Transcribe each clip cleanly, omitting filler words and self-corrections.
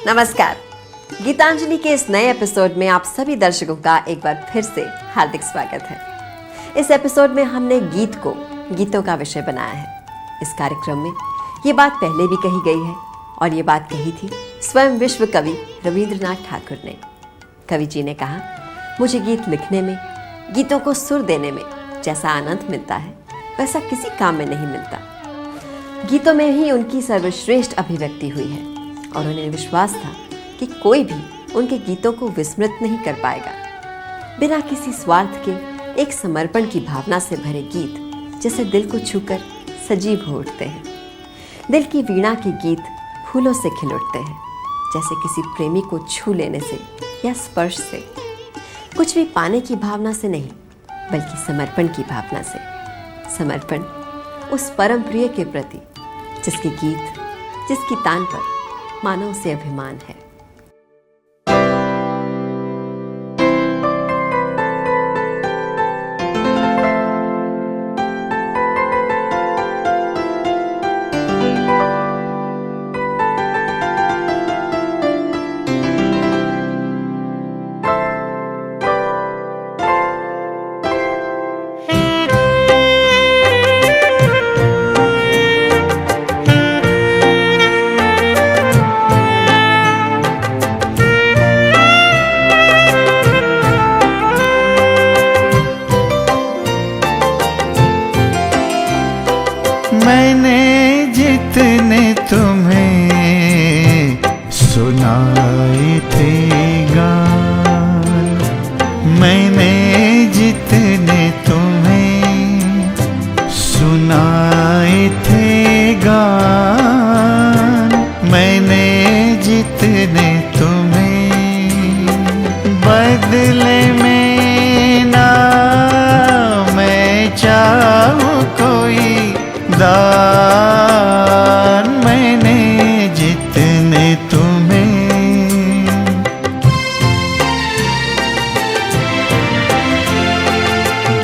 नमस्कार। गीतांजलि के इस नए एपिसोड में आप सभी दर्शकों का एक बार फिर से हार्दिक स्वागत है। इस एपिसोड में हमने गीत को गीतों का विषय बनाया है। इस कार्यक्रम में ये बात पहले भी कही गई है और ये बात कही थी स्वयं विश्व कवि रविंद्रनाथ ठाकुर ने। कवि जी ने कहा, मुझे गीत लिखने में, गीतों को सुर देने में जैसा आनंद मिलता है वैसा किसी काम में नहीं मिलता। गीतों में ही उनकी सर्वश्रेष्ठ अभिव्यक्ति हुई है और उन्हें विश्वास था कि कोई भी उनके गीतों को विस्मृत नहीं कर पाएगा। बिना किसी स्वार्थ के एक समर्पण की भावना से भरे गीत जैसे दिल को छूकर सजीव हो उठते हैं। दिल की वीणा के गीत फूलों से खिल उठते हैं, जैसे किसी प्रेमी को छू लेने से या स्पर्श से। कुछ भी पाने की भावना से नहीं, बल्कि समर्पण की भावना से। समर्पण उस परम प्रिय के प्रति जिसके गीत, जिसकी तान पर मानव से अभिमान है। मैंने जितने तुम्हें सुनाए थे गान, मैंने जितने तुम्हें सुनाए थे गान, मैंने जितने तुम्हें बदले में ना मैं चाहूँ कोई दान, मैंने जितने तुम्हें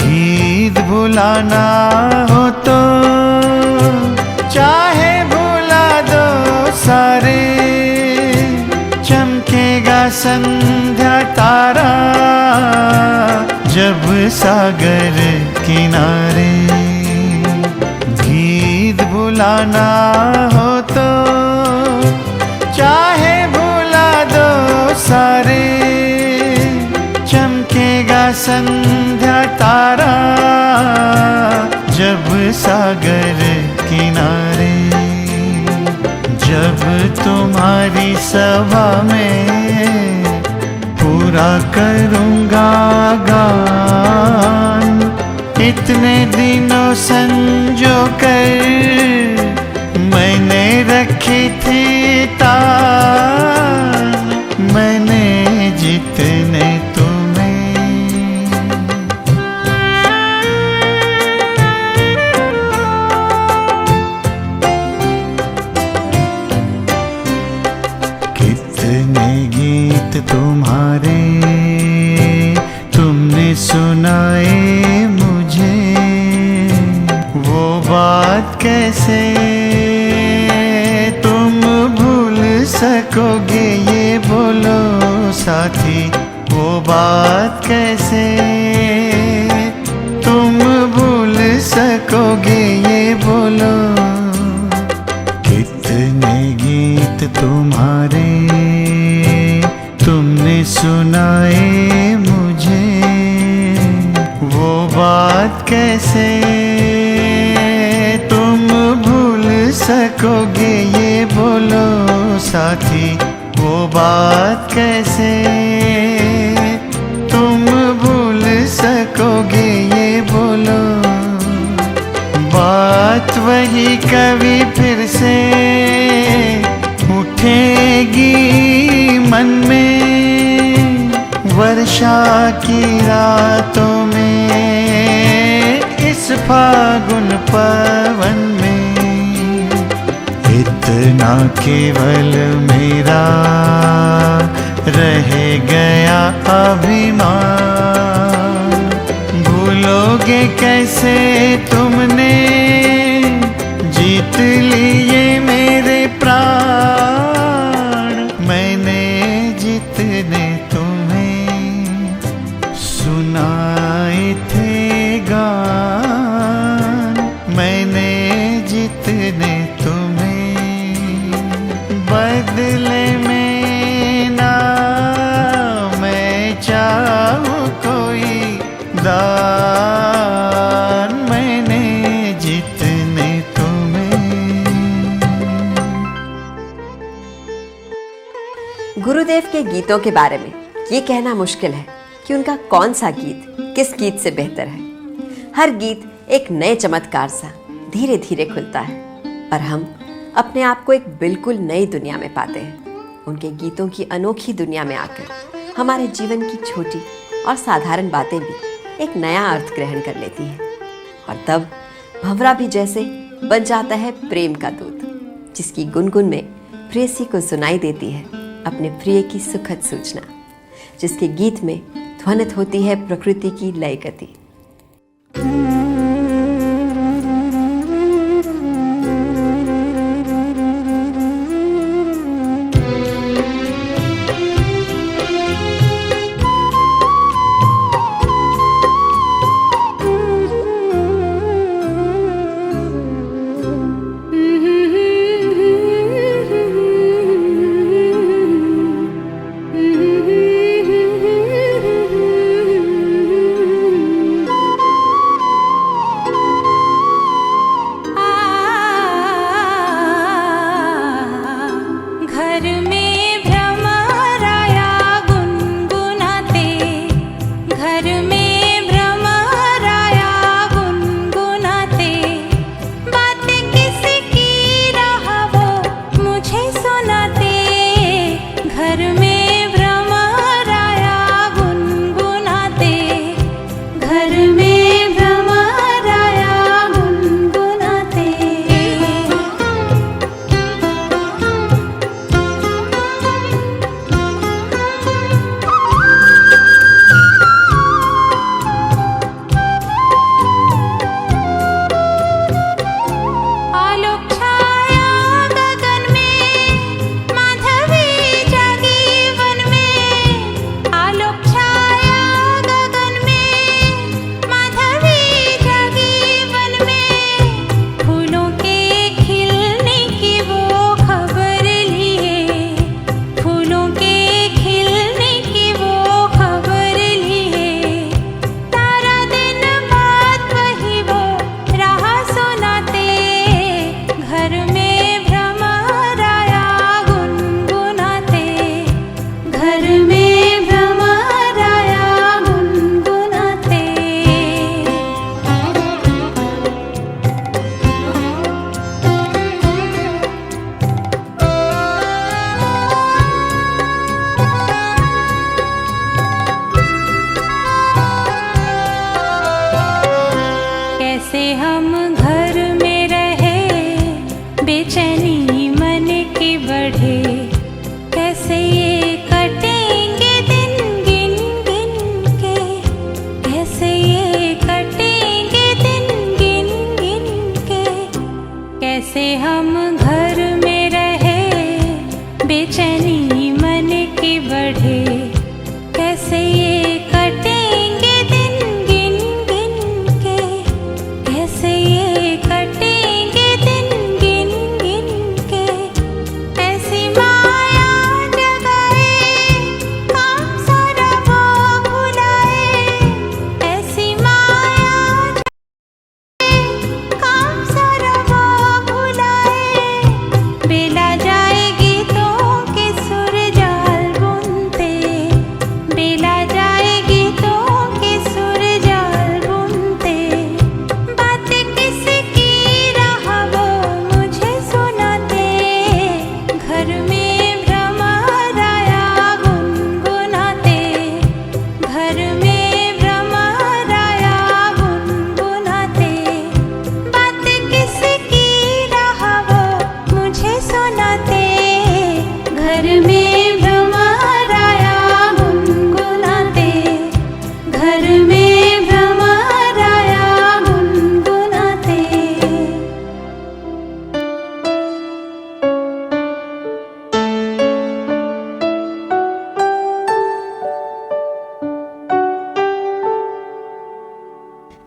गीत भुलाना हो तो चाहे भुला दो सारे, चमकेगा संध्या तारा जब सागर किनारे। गीत भुलाना हो तो चाहे भुला दो सारे, चमकेगा संध्या तारा जब सागर किनारे। जब तुम्हारी सभा में पूरा करूँगा गान, इतने दिनों संजो कर मैंने रखी थी तान, मैंने जितने तुम्हें कितने गीत तुम्हारे तुमने सुनाए मुझे, वो बात कैसे तुम भूल सकोगे ये बोलो साथी, वो बात कैसे तुम भूल सकोगे ये बोलो। कितने गीत तुम्हारे तुमने सुनाए मुझे, वो बात कैसे तुम भूल सकोगे ये बोलो साथी, वो बात कैसे तुम भूल सकोगे ये बोलो। बात वही कभी फिर से उठेगी मन में, वर्षा की रातों में इस फागुन पवन में। इतना केवल मेरा रह गया अभिमान, भूलोगे कैसे तुमने जीत लिए मेरे प्राण। मैंने सुनाए थे गान मैंने जितने तुम्हें, बदले में ना मैं चाहूँ कोई दान, मैंने जितने तुम्हें। गुरुदेव के गीतों के बारे में ये कहना मुश्किल है कि उनका कौन सा गीत किस गीत से बेहतर है। हर गीत एक नए चमत्कार सा धीरे धीरे खुलता है और हम अपने आप को एक बिल्कुल नई दुनिया में पाते हैं। उनके गीतों की अनोखी दुनिया में आकर हमारे जीवन की छोटी और साधारण बातें भी एक नया अर्थ ग्रहण कर लेती हैं और तब भंवरा भी जैसे बन जाता है प्रेम का दूत, जिसकी गुनगुन में प्रेयसी को सुनाई देती है अपने प्रिय की सुखद सूचना, जिसके गीत में ध्वनित होती है प्रकृति की लय गति।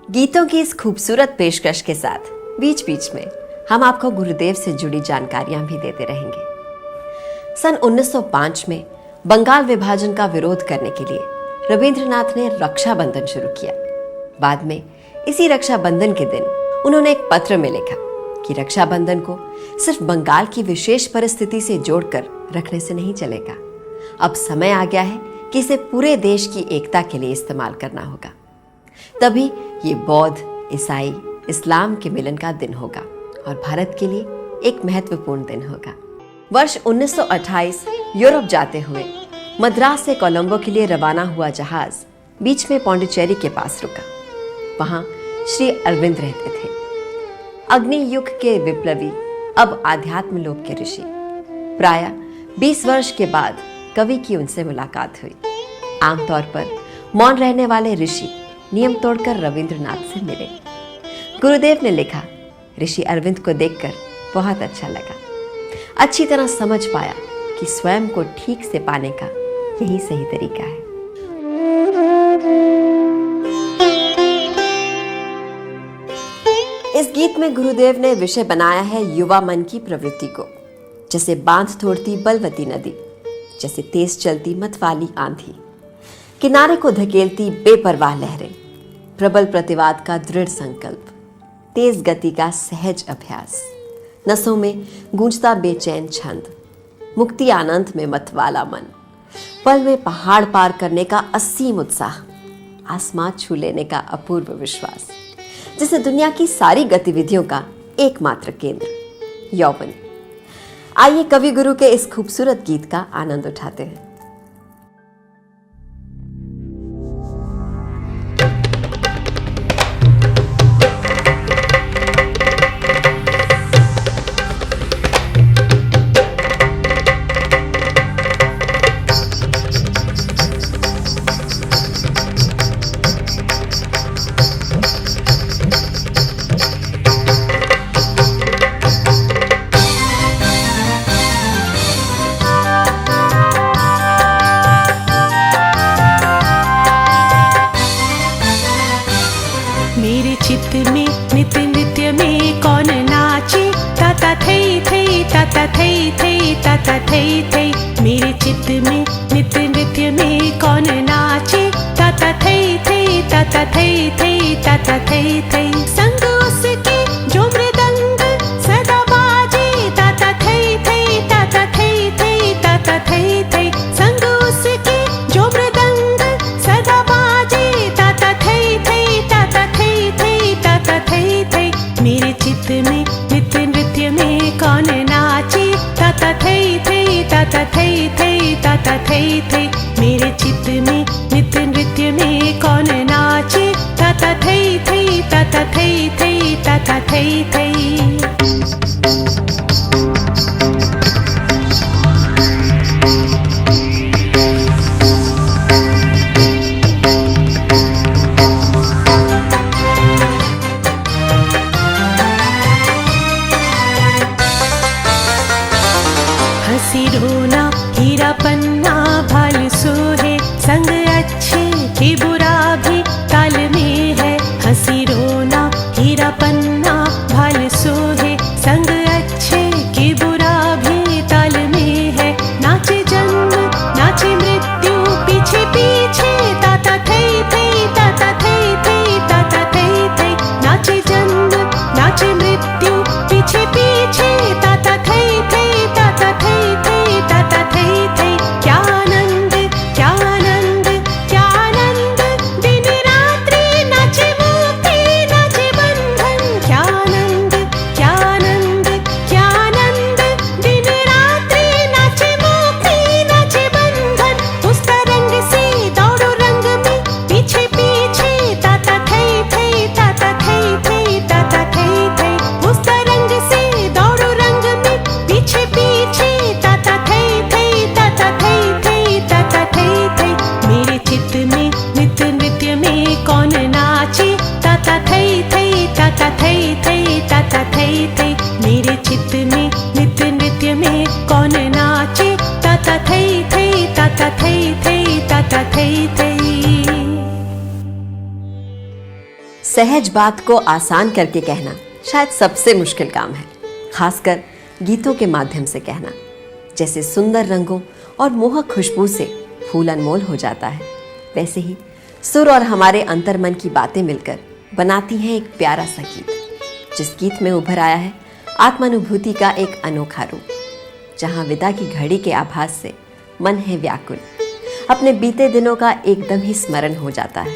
गीतों की इस खूबसूरत पेशकश के साथ बीच बीच में हम आपको गुरुदेव से जुड़ी जानकारियां भी देते रहेंगे। सन 1905 में बंगाल विभाजन का विरोध करने के लिए रविंद्रनाथ ने रक्षाबंधन शुरू किया। बाद में इसी रक्षाबंधन के दिन उन्होंने एक पत्र में लिखा कि रक्षाबंधन को सिर्फ बंगाल की विशेष परिस्थिति से जोड़कर रखने से नहीं चलेगा। अब समय आ गया है कि इसे पूरे देश की एकता के लिए इस्तेमाल करना होगा। तभी ये बौद्ध, ईसाई, इस्लाम के मिलन का दिन होगा और भारत के लिए एक महत्वपूर्ण दिन होगा। वर्ष 1928 यूरोप जाते हुए मद्रास से कोलंबो के लिए रवाना हुआ जहाज बीच में पौंडीचेरी के पास रुका। वहां श्री अरविंद रहते थे, अग्नि युग के विप्लवी, अब आध्यात्म लोक के ऋषि। प्राय 20 वर्ष के बाद कवि की उनसे मुलाकात हुई। आमतौर पर मौन रहने वाले ऋषि नियम तोड़कर रविंद्रनाथ से मिले। गुरुदेव ने लिखा, ऋषि अरविंद को देखकर बहुत अच्छा लगा। अच्छी तरह समझ पाया कि स्वयं को ठीक से पाने का यही सही तरीका है। इस गीत में गुरुदेव ने विषय बनाया है युवा मन की प्रवृत्ति को। जैसे बांध तोड़ती बलवती नदी, जैसे तेज चलती मतवाली आंधी, किनारे को धकेलती बेपरवाह लहरें, प्रबल प्रतिवाद का दृढ़ संकल्प, तेज गति का सहज अभ्यास, नसों में गूंजता बेचैन छंद, मुक्ति आनंद में मतवाला मन, पल में पहाड़ पार करने का असीम उत्साह, आसमां छू लेने का अपूर्व विश्वास, जिसे दुनिया की सारी गतिविधियों का एकमात्र केंद्र, यौवन। आइए कवि गुरु के इस खूबसूरत गीत का आनंद उठाते हैं। मेरे चित्त में नित्य नृत्य में कौन नाचे, ताता थई थई ताता थई थई ताता थई थई। संग उसके जो मृदंग सदा बाजे, ताता थई थई ताता थई थई ताता थई थई। संग उसके जो मृदंग सदा बाजे, ताता थई थई ताता थई थई ताता थई थई। मेरे चित्त में नित्य नृत्य में कौन नाचे, ताता थई थई ताता थई थई ताता थई थई। मेरे चित्त में नित्य नृत्य में कौन नाचे, ताता थई थई ताता थई थई ताता थई थई। रोना हीरा पन्ना भाल सोहे, संग अच्छे की बुरा भी ताल में है। हंसी रोना हीरा पन्ना भाल सोहे, संग अच्छे की बुरा भी ताल में है। नाचे जन्म नाचे मृत्यु पीछे पीछे, ताता थई थई ताता थई थई ताता थई थई। नाचे जन्म नाचे मृत्यु पीछे पीछे, ताता थई थई ताता थई थई ताता थई थई। क्या आनंद क्या आनंद क्या आनंद, दिन रात्रि नाचे मुक्ति नाचे बंधन। क्या आनंद क्या आनंद क्या आनंद, दिन रात्रि नाचे मुक्ति नाचे बंधन। उस तरंग से दौड़ो रंग में पीछे पीछे, ताता थई थई ताता थई थई ताता थई थई। उस तरंग से दौड़ो रंग में पीछे पीछे, ताता थई थई ताता थई थई ताता थई थई। मेरे चित्त में नित्य नृत्य में कौन नाचे, ताता थई थई ताता थई थई ताता थई थई। मेरे चित्त में नित्य नृत्य में कौन नाचे, ताता थई थई ताता थई थई ताता थई थई। सहज बात को आसान करके कहना शायद सबसे मुश्किल काम है, खासकर गीतों के माध्यम से कहना। जैसे सुंदर रंगों और मोहक खुशबू से फूल अनमोल हो जाता है, वैसे ही सुर और हमारे अंतर्मन की बातें मिलकर बनाती हैं एक प्यारा सा गीत, जिस गीत में उभर आया है आत्मानुभूति का एक अनोखा रूप, जहां विदा की घड़ी के आभास से मन है व्याकुल, अपने बीते दिनों का एकदम ही स्मरण हो जाता है।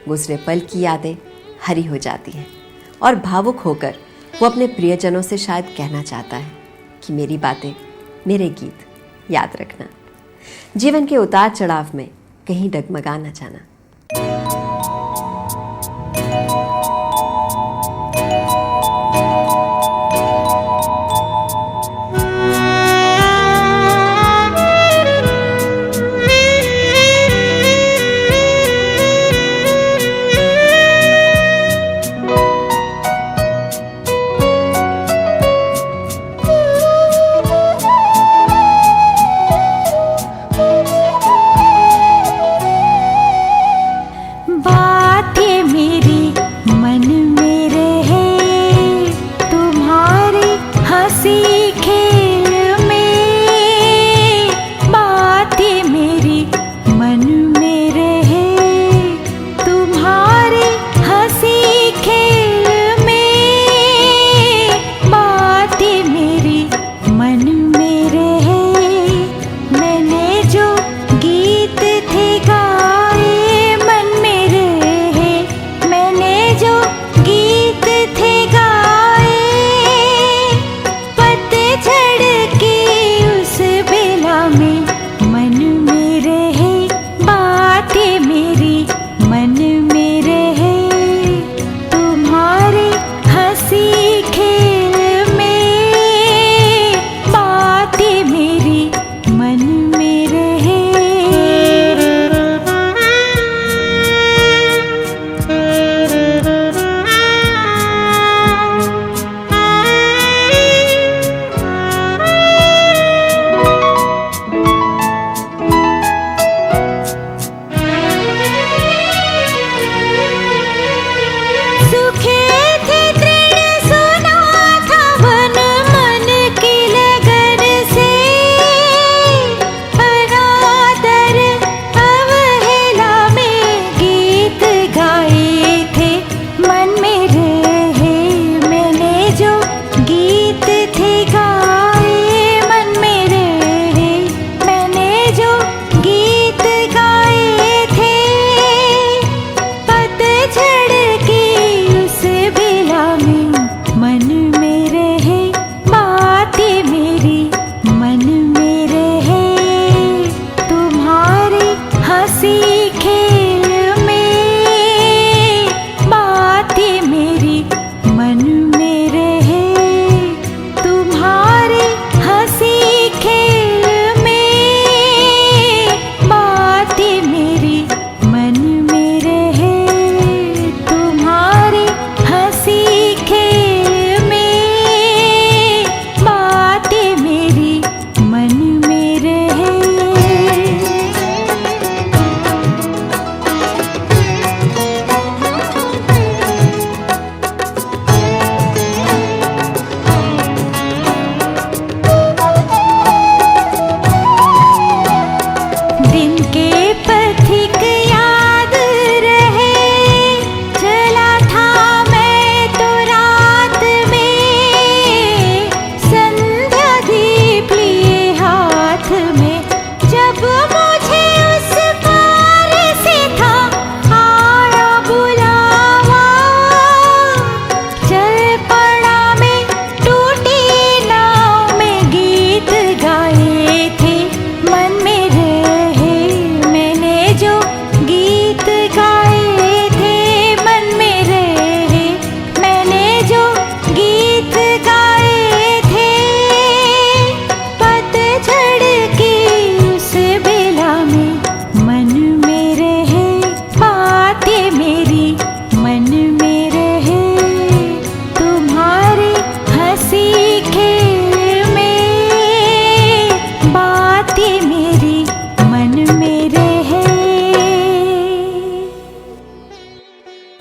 गुजरे पल की यादें हरी हो जाती हैं और भावुक होकर वो अपने प्रियजनों से शायद कहना चाहता है कि मेरी बातें, मेरे गीत याद रखना। जीवन के उतार चढ़ाव में कहीं डगमगा न जाना।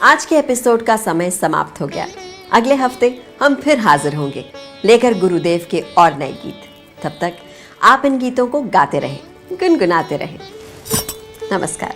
आज के एपिसोड का समय समाप्त हो गया। अगले हफ्ते हम फिर हाजिर होंगे लेकर गुरुदेव के और नए गीत। तब तक आप इन गीतों को गाते रहें, गुनगुनाते रहें। नमस्कार।